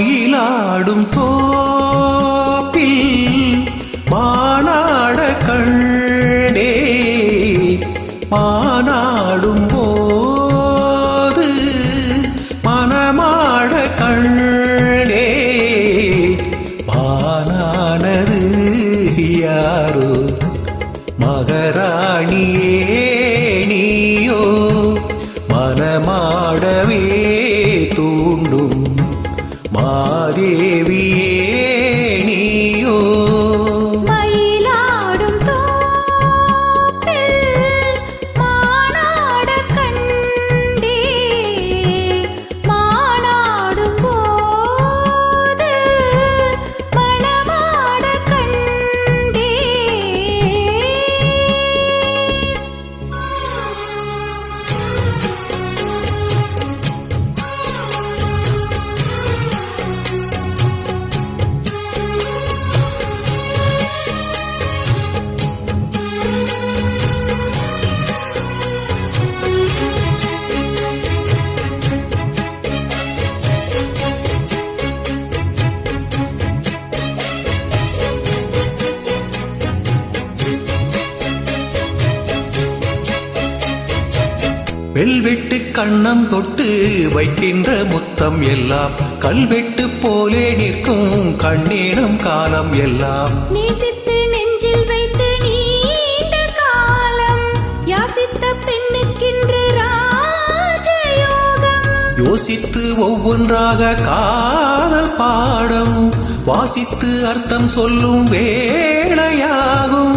மயிலாடும் தோப்பில் மானாட கண்டே மானாடும் போது மனமாட கண்டே மானானது யாரோ மகராணியே நீயோ மனமாடவே தூண்டும் மாதேவியே நீயோ மயிலாடும் தோப்பில் மானாட கண்டே மானாடும் போது மனமாட கண்டே வெல்வெட்டு கண்ணம் தொட்டு வைக்கின்ற முத்தம் எல்லாம் கல்வெட்டு போலே நிற்கும் கண்ணேனம் காலம் எல்லாம் நேசித்து நெஞ்சில் வைத்து நீண்ட காலம் யாசித்த பெண்ணுக்கின்று ராஜயோகம் யோசித்து ஒவ்வொன்றாக காதல் பாடம் வாசித்து அர்த்தம் சொல்லும் வேளையாகும்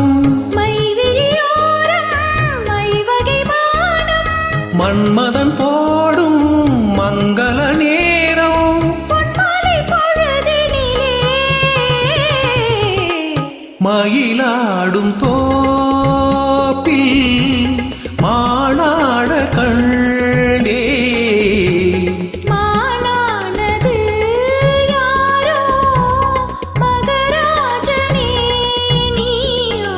மன்மதன் போடும் மங்கள நேரம் மயிலாடும் தோப்பில் மானாட கண்டே மானானது யாரோ மகராஜனே நீயோ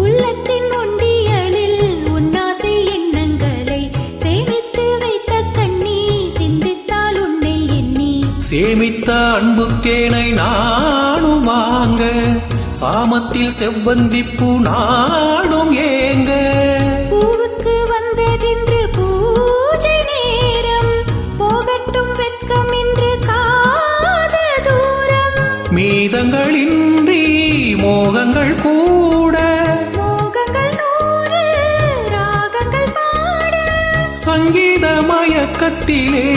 உள்ளத்தின் ஒண்டியலில் உன்னாசை எண்ணங்களை சேமித்து வைத்த கண்ணி சிந்தித்தால் உன்னை எண்ணி சேமித்த அன்புத்தேனை நானும் வாங்க சாமத்தில் செவ்வந்திப்பூ நானும் ஏங்க பூவுக்கு வந்ததென்று பூஜை நேரம் போகட்டும் வெட்கம் என்று காத தூரம் மீதங்களின்றி மோகங்கள் கூட மோகங்கள் நூறு ராகங்கள் பாட சங்கீத மயக்கத்திலே